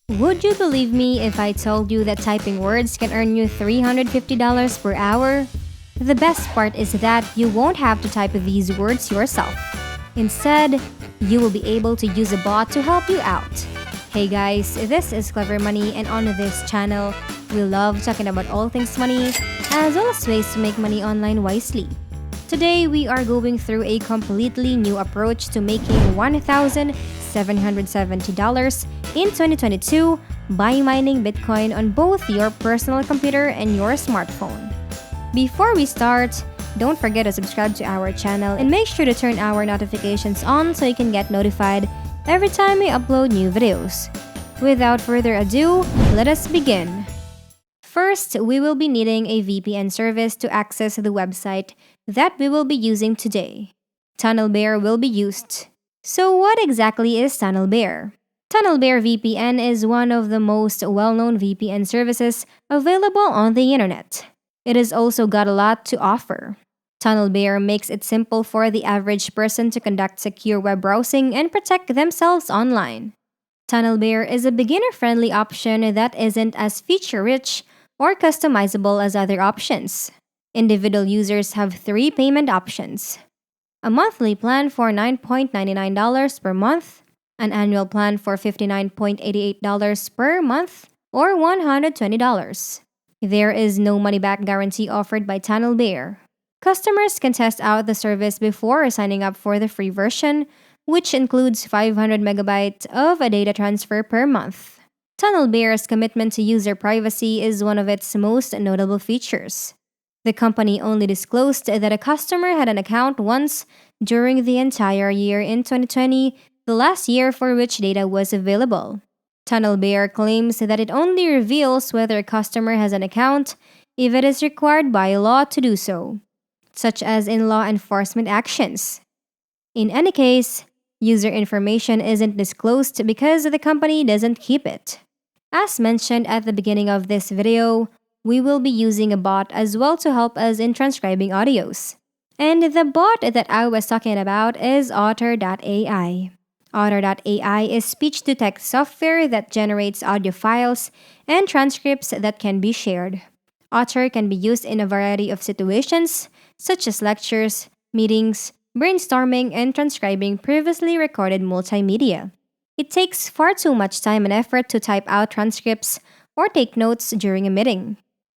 Would you believe me if I told you that typing words can earn you $350 per hour? The best part is that you won't have to type these words yourself. Instead, you will be able to use a bot to help you out. Hey guys, this is Clever Money, and on this channel, we love talking about all things money as well as ways to make money online wisely. Today, we are going through a completely new approach to making $1,770 in 2022 by mining Bitcoin on both your personal computer and your smartphone. Before we start, don't forget to subscribe to our channel and make sure to turn our notifications on so you can get notified every time we upload new videos. Without further ado, let us begin. First, we will be needing a VPN service to access the website that we will be using today. TunnelBear will be used. So what exactly is TunnelBear? TunnelBear VPN is one of the most well-known VPN services available on the internet. It has also got a lot to offer. TunnelBear makes it simple for the average person to conduct secure web browsing and protect themselves online. TunnelBear is a beginner-friendly option that isn't as feature-rich or customizable as other options. Individual users have three payment options: a monthly plan for $9.99 per month, an annual plan for $59.88 per month, or $120. There is no money-back guarantee offered by TunnelBear. Customers can test out the service before signing up for the free version, which includes 500 megabytes of a data transfer per month. TunnelBear's commitment to user privacy is one of its most notable features. The company only disclosed that a customer had an account once during the entire year in 2020, the last year for which data was available. TunnelBear claims that it only reveals whether a customer has an account if it is required by law to do so, such as in law enforcement actions. In any case, user information isn't disclosed because the company doesn't keep it. As mentioned at the beginning of this video, we will be using a bot as well to help us in transcribing audios. And the bot that I was talking about is Otter.ai. Otter.ai is speech-to-text software that generates audio files and transcripts that can be shared. Otter can be used in a variety of situations, such as lectures, meetings, brainstorming, and transcribing previously recorded multimedia. It takes far too much time and effort to type out transcripts or take notes during a meeting.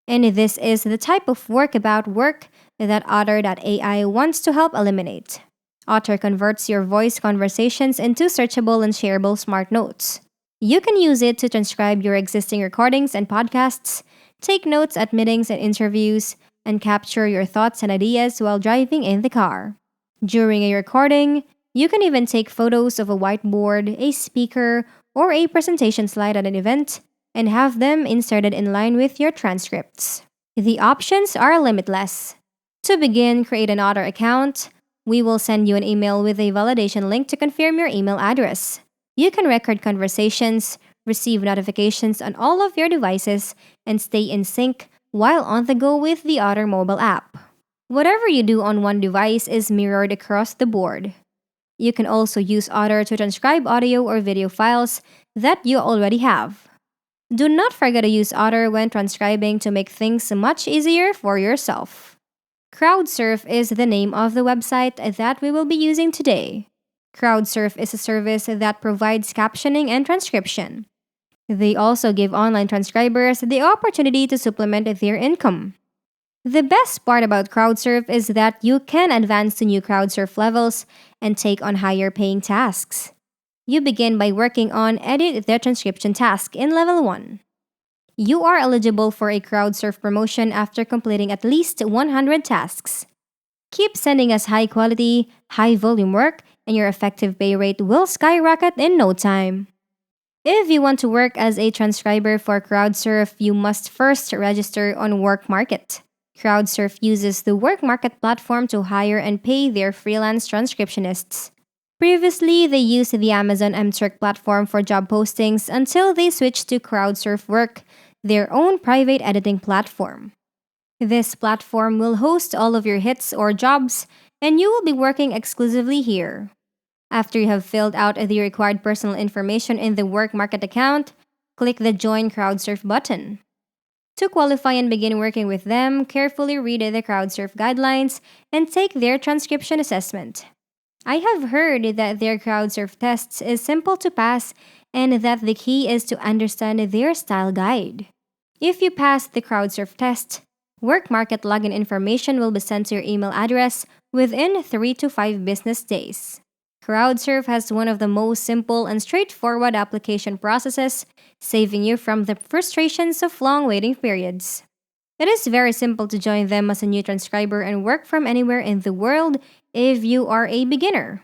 And this is the type of work about work that Otter.ai wants to help eliminate. Otter converts your voice conversations into searchable and shareable smart notes. You can use it to transcribe your existing recordings and podcasts, take notes at meetings and interviews, and capture your thoughts and ideas while driving in the car. During a recording, you can even take photos of a whiteboard, a speaker, or a presentation slide at an event and have them inserted in line with your transcripts. The options are limitless. To begin, create an Otter account. We will send you an email with a validation link to confirm your email address. You can record conversations, receive notifications on all of your devices, and stay in sync while on the go with the Otter mobile app. Whatever you do on one device is mirrored across the board. You can also use Otter to transcribe audio or video files that you already have. Do not forget to use Otter when transcribing to make things much easier for yourself. CrowdSurf is the name of the website that we will be using today. CrowdSurf is a service that provides captioning and transcription. They also give online transcribers the opportunity to supplement their income. The best part about CrowdSurf is that you can advance to new CrowdSurf levels and take on higher paying tasks. You begin by working on Edit the Transcription task in Level 1. You are eligible for a CrowdSurf promotion after completing at least 100 tasks. Keep sending us high quality, high volume work, and your effective pay rate will skyrocket in no time. If you want to work as a transcriber for CrowdSurf, you must first register on WorkMarket. CrowdSurf uses the WorkMarket platform to hire and pay their freelance transcriptionists. Previously, they used the Amazon MTurk platform for job postings until they switched to CrowdSurf Work, their own private editing platform. This platform will host all of your hits or jobs, and you will be working exclusively here. After you have filled out the required personal information in the WorkMarket account, click the Join CrowdSurf button. To qualify and begin working with them, carefully read the CrowdSurf guidelines and take their transcription assessment. I have heard that their CrowdSurf tests is simple to pass and that the key is to understand their style guide. If you pass the CrowdSurf test, work market login information will be sent to your email address within 3 to 5 business days. CrowdSurf has one of the most simple and straightforward application processes, saving you from the frustrations of long waiting periods. It is very simple to join them as a new transcriber and work from anywhere in the world if you are a beginner.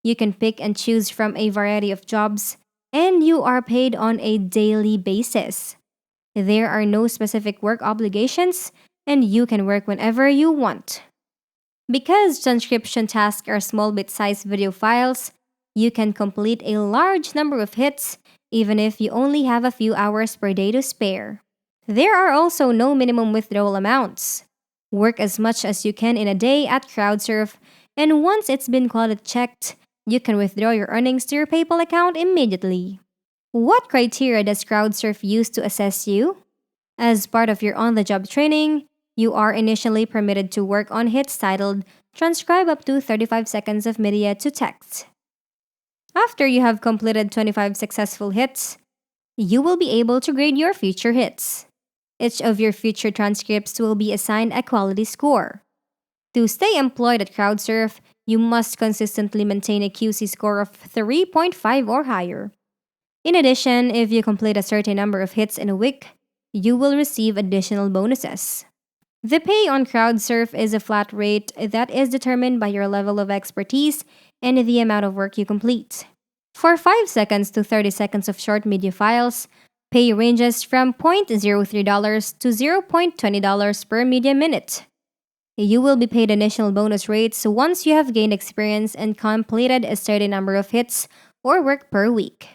You can pick and choose from a variety of jobs, and you are paid on a daily basis. There are no specific work obligations, and you can work whenever you want. Because transcription tasks are small bit-sized video files, you can complete a large number of hits even if you only have a few hours per day to spare. There are also no minimum withdrawal amounts. Work as much as you can in a day at CrowdSurf, and once it's been quality checked, you can withdraw your earnings to your PayPal account immediately. What criteria does CrowdSurf use to assess you? As part of your on-the-job training, you are initially permitted to work on hits titled Transcribe up to 35 seconds of media to text. After you have completed 25 successful hits, you will be able to grade your future hits. Each of your future transcripts will be assigned a quality score. To stay employed at CrowdSurf, you must consistently maintain a QC score of 3.5 or higher. In addition, if you complete a certain number of hits in a week, you will receive additional bonuses. The pay on CrowdSurf is a flat rate that is determined by your level of expertise and the amount of work you complete. For 5 seconds to 30 seconds of short media files, pay ranges from $0.03 to $0.20 per media minute. You will be paid initial bonus rates once you have gained experience and completed a certain number of hits or work per week.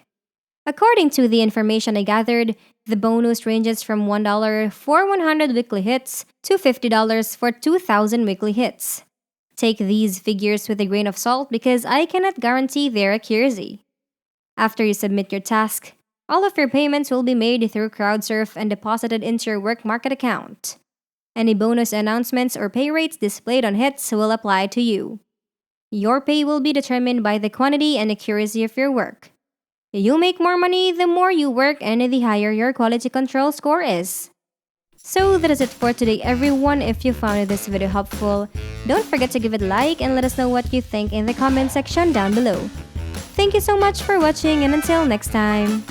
According to the information I gathered, the bonus ranges from $1 for 100 weekly hits to $50 for 2,000 weekly hits. Take these figures with a grain of salt because I cannot guarantee their accuracy. After you submit your task, all of your payments will be made through CrowdSurf and deposited into your work market account. Any bonus announcements or pay rates displayed on hits will apply to you. Your pay will be determined by the quantity and accuracy of your work. You make more money the more you work and the higher your quality control score is. So that is it for today, everyone. If you found this video helpful, don't forget to give it a like and let us know what you think in the comment section down below. Thank you so much for watching, and until next time.